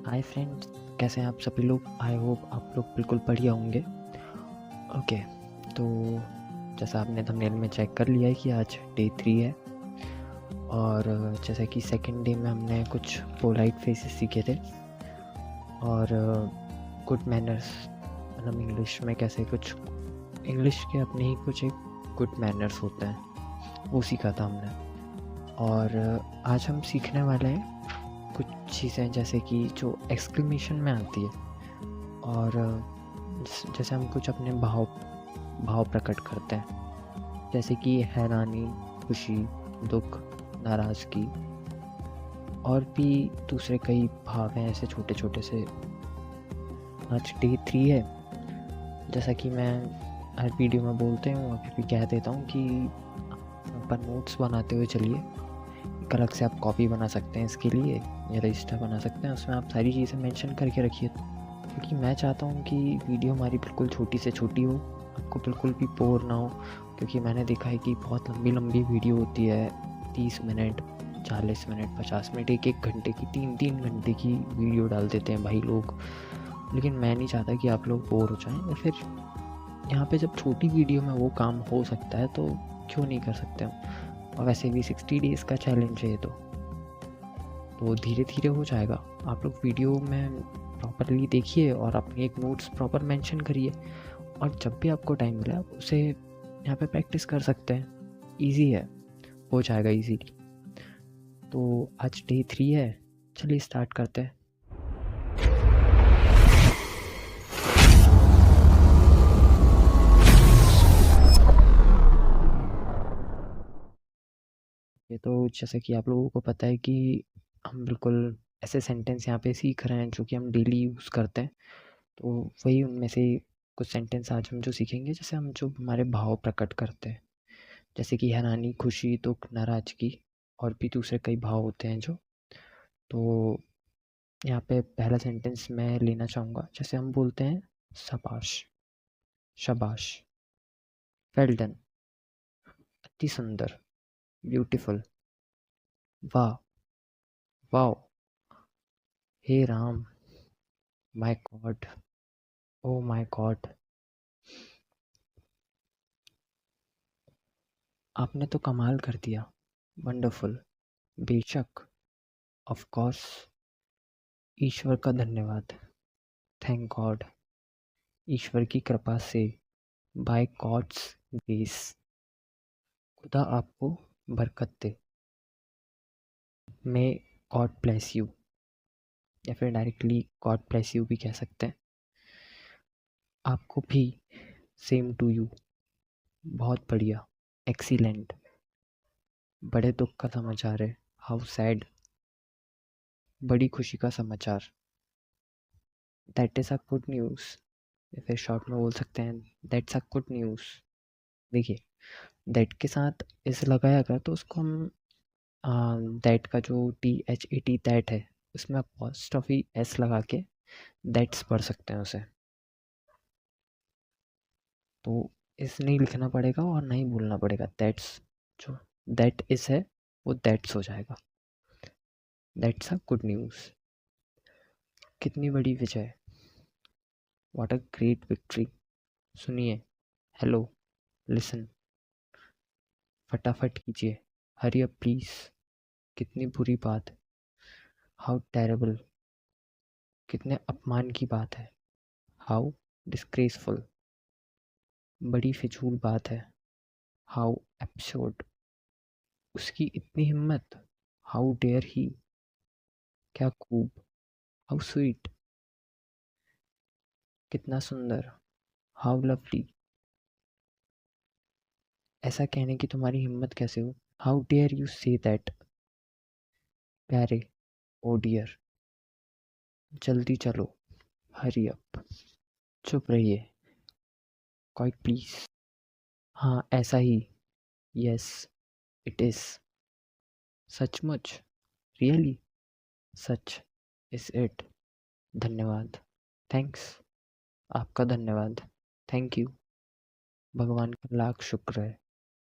Hi friends, कैसे हैं आप सभी लोग। आई होप आप लोग बिल्कुल बढ़िया होंगे। ओके, तो जैसा आपने थंबनेल में चेक कर लिया है कि आज डे 3 है और जैसा कि सेकंड डे में हमने कुछ पोलाइट फेसेस सीखे थे और गुड मैनर्स, मतलब इंग्लिश में कैसे कुछ इंग्लिश के अपने ही कुछ एक गुड मैनर्स होते हैं, वो सीखा था हमने। और आज हम सीखने वाले हैं कुछ चीज़ें जैसे कि जो एक्सक्लेमेशन में आती है और जैसे हम कुछ अपने भाव भाव प्रकट करते हैं, जैसे कि हैरानी, खुशी, दुख, नाराज़गी और भी दूसरे कई भाव हैं ऐसे छोटे छोटे से। आज डे 3 है, जैसा कि मैं हर वीडियो में बोलते हूँ, अभी भी कह देता हूँ कि अपन नोट्स बनाते हुए चलिए। एक अलग से आप कॉपी बना सकते हैं इसके लिए या रजिस्टर बना सकते हैं, उसमें आप सारी चीज़ें मेंशन करके रखिए, क्योंकि मैं चाहता हूँ कि वीडियो हमारी बिल्कुल छोटी से छोटी हो, आपको बिल्कुल भी बोर ना हो। क्योंकि मैंने देखा है कि बहुत लंबी लंबी वीडियो होती है, 30 मिनट, 40 मिनट, 50 मिनट, एक एक घंटे की, 3-3 घंटे की वीडियो डाल देते हैं भाई लोग। लेकिन मैं नहीं चाहता कि आप लोग बोर हो जाएं, या फिर यहाँ पे जब छोटी वीडियो में वो काम हो सकता है तो क्यों नहीं कर सकते हम। और वैसे भी 60 डेज़ का चैलेंज है ये, तो धीरे धीरे हो जाएगा। आप लोग वीडियो में प्रॉपरली देखिए और अपनी एक नोट्स प्रॉपर मेंशन करिए, और जब भी आपको टाइम मिले आप उसे यहाँ पे प्रैक्टिस कर सकते हैं। इजी है, हो जाएगा इजीली। तो आज डे 3 है, चलिए स्टार्ट करते हैं। ये तो जैसे कि आप लोगों को पता है कि हम बिल्कुल ऐसे सेंटेंस यहाँ पे सीख रहे हैं जो कि हम डेली यूज़ करते हैं, तो वही उनमें से कुछ सेंटेंस आज हम जो सीखेंगे, जैसे हम जो हमारे भाव प्रकट करते हैं, जैसे कि हैरानी, खुशी, दुख, नाराज़गी और भी दूसरे कई भाव होते हैं जो। तो यहाँ पे पहला सेंटेंस मैं लेना चाहूँगा, जैसे हम बोलते हैं शाबाश, शाबाश, वेल डन, अति सुंदर, ब्यूटीफुल, वाह, वाओ, हे Ram, my God, oh my God, आपने तो कमाल कर दिया, वंडरफुल, बेशक, ऑफ कोर्स, ईश्वर का धन्यवाद, थैंक गॉड, ईश्वर की कृपा से, बाय गॉड्स ग्रेस, खुदा आपको बरकत दे, मे गॉड ब्लेस यू, या फिर डायरेक्टली गॉड ब्लेस यू भी कह सकते हैं। आपको भी, सेम टू यू, बहुत बढ़िया, एक्सीलेंट, बड़े दुख का समाचार है, हाउ सैड, बड़ी खुशी का समाचार, that is a good news, या फिर शॉर्ट में बोल सकते हैं दैट्स अ गुड न्यूज़। देखिए, दैट के साथ इस लगाया अगर तो उसको हम दैट का जो THET दैट है, उसमें अपॉस्ट्रोफी S लगा के दैट्स पढ़ सकते हैं उसे। तो इस नहीं लिखना पड़ेगा और नहीं बोलना पड़ेगा दैट्स, जो दैट इज है वो दैट्स हो जाएगा। दैट्स अ गुड न्यूज़, कितनी बड़ी विजय, व्हाट अ ग्रेट विक्ट्री, सुनिए, हेलो, लिसन, फटाफट कीजिए, हरी अप प्लीज, कितनी बुरी बात, हाउ टेरेबल, कितने अपमान की बात है, हाउ डिस्ग्रेसफुल, बड़ी फिजूल बात है, हाउ एब्सर्ड, उसकी इतनी हिम्मत, हाउ डेयर ही, क्या खूब, हाउ स्वीट, कितना सुंदर, हाउ लवली, ऐसा कहने की तुम्हारी हिम्मत कैसे हो, how dare you say that, प्यारे, ओ डियर, जल्दी चलो, हरी अप, चुप रहिए, क्वाइट प्लीज, हाँ ऐसा ही, यस इट इज, सचमुच, रियली, सच, इज इट, धन्यवाद, थैंक्स, आपका धन्यवाद, थैंक यू, भगवान का लाख शुक्र है,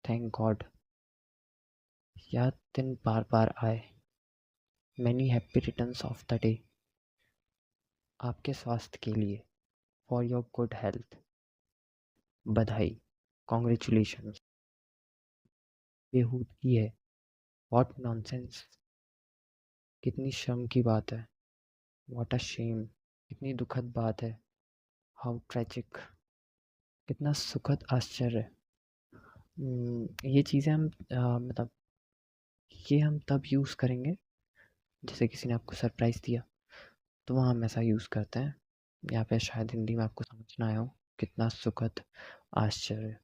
थैंक गॉड, याद दिन बार बार आए, many happy returns of the day, आपके स्वास्थ्य के लिए, फॉर योर गुड हेल्थ। बधाई, कॉन्ग्रेचुलेशन। बेहूदगी है, व्हाट नॉनसेंस। कितनी शर्म की बात है, व्हाट अ शेम। कितनी दुखद बात है, हाउ ट्रेजिक। कितना सुखद आश्चर्य। ये चीज़ें हम मतलब ये हम तब यूज़ करेंगे जैसे किसी ने आपको सरप्राइज़ दिया, तो वहाँ हम ऐसा यूज़ करते हैं। या फिर शायद हिंदी में आपको समझ ना आया हो, कितना सुखद आश्चर्य।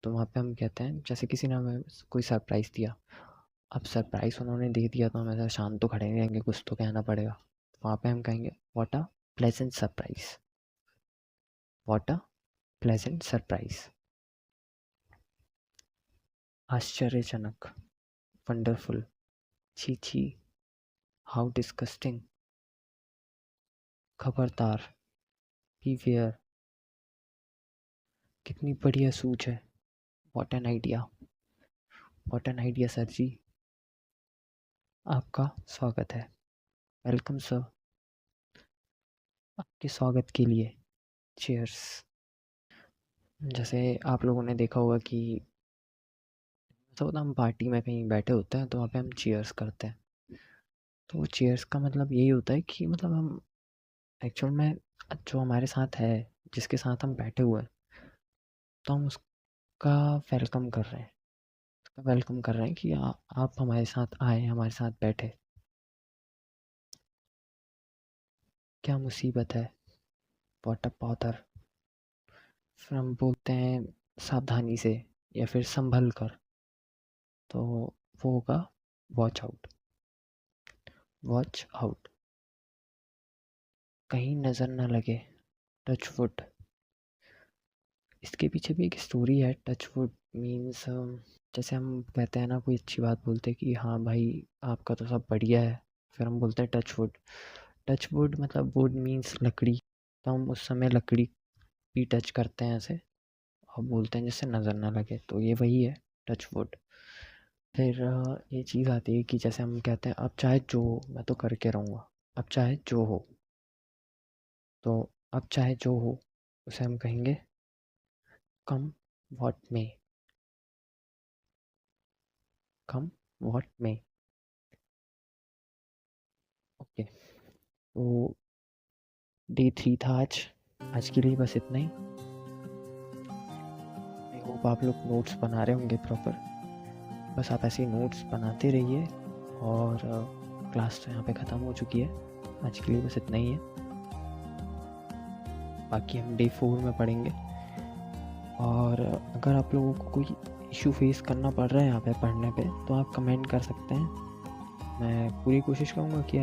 तो वहाँ पे हम कहते हैं जैसे किसी ने हमें कोई सरप्राइज़ दिया। अब सरप्राइज़ उन्होंने दे दिया तो हम ऐसा शांत तो खड़े नहीं रहेंगे, कुछ तो कहना पड़ेगा। वहाँ पे हम कहेंगे what a pleasant surprise, what a pleasant surprise. आश्चर्यजनक, वंडरफुल, छी छी, हाउ डिस्गस्टिंग। खबरदार, बीवेयर। कितनी बढ़िया सूझ है, what an idea, what an idea sir ji. आपका स्वागत है, वेलकम सर। आपके स्वागत के लिए चीयर्स। जैसे आप लोगों ने देखा होगा कि हम पार्टी में कहीं बैठे होते हैं तो वहाँ पे हम चीयर्स करते हैं। तो चीयर्स का मतलब यही होता है कि मतलब हम एक्चुअल में जो हमारे साथ है, जिसके साथ हम बैठे हुए हैं, तो हम उसका वेलकम कर रहे हैं। उसका वेलकम कर रहे हैं कि आप हमारे साथ आए, हमारे साथ बैठे। क्या मुसीबत है, व्हाट अ बॉदर। फिर हम बोलते हैं सावधानी से या फिर संभल कर, तो वो होगा वॉच आउट, वॉच आउट। कहीं नज़र ना लगे, टच वुड। इसके पीछे भी एक स्टोरी है। टच वुड मीन्स जैसे हम कहते हैं ना, कोई अच्छी बात बोलते हैं कि हाँ भाई आपका तो सब बढ़िया है, फिर हम बोलते हैं टच वुड। टच वुड मतलब वुड मीन्स लकड़ी, तो हम उस समय लकड़ी भी टच करते हैं ऐसे और बोलते हैं जिससे नज़र ना लगे, तो ये वही है टच वुड। फिर ये चीज़ आती है कि जैसे हम कहते हैं अब चाहे जो हो मैं तो करके रहूँगा, अब चाहे जो हो। तो अब चाहे जो हो उसे हम कहेंगे कम व्हाट में, कम व्हाट में। ओके, तो डे 3 था आज। आज के लिए बस इतना ही। आई होप आप लोग नोट्स बना रहे होंगे प्रॉपर। बस आप ऐसे ही नोट्स बनाते रहिए। और क्लास तो यहाँ पे ख़त्म हो चुकी है। आज के लिए बस इतना ही है, बाकी हम डे 4 में पढ़ेंगे। और अगर आप लोगों को कोई इशू फेस करना पड़ रहा है यहाँ पे पढ़ने पे, तो आप कमेंट कर सकते हैं। मैं पूरी कोशिश करूँगा कि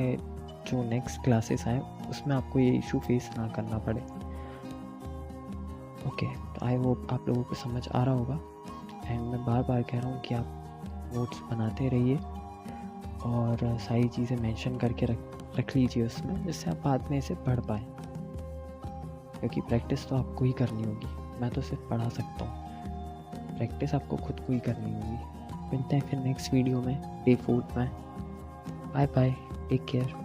जो नेक्स्ट क्लासेस आए उसमें आपको ये इशू फेस ना करना पड़े। ओके, तो आई होप आप लोगों को समझ आ रहा होगा। एंड मैं बार बार कह रहा हूँ कि आप नोट्स बनाते रहिए और सारी चीज़ें मेंशन करके रख लीजिए उसमें, जिससे आप बाद में इसे पढ़ पाएँ। क्योंकि प्रैक्टिस तो आपको ही करनी होगी, मैं तो सिर्फ पढ़ा सकता हूँ। प्रैक्टिस आपको खुद को ही करनी होगी। मिलते हैं फिर नेक्स्ट वीडियो में, डे 4 में। Bye bye, take care.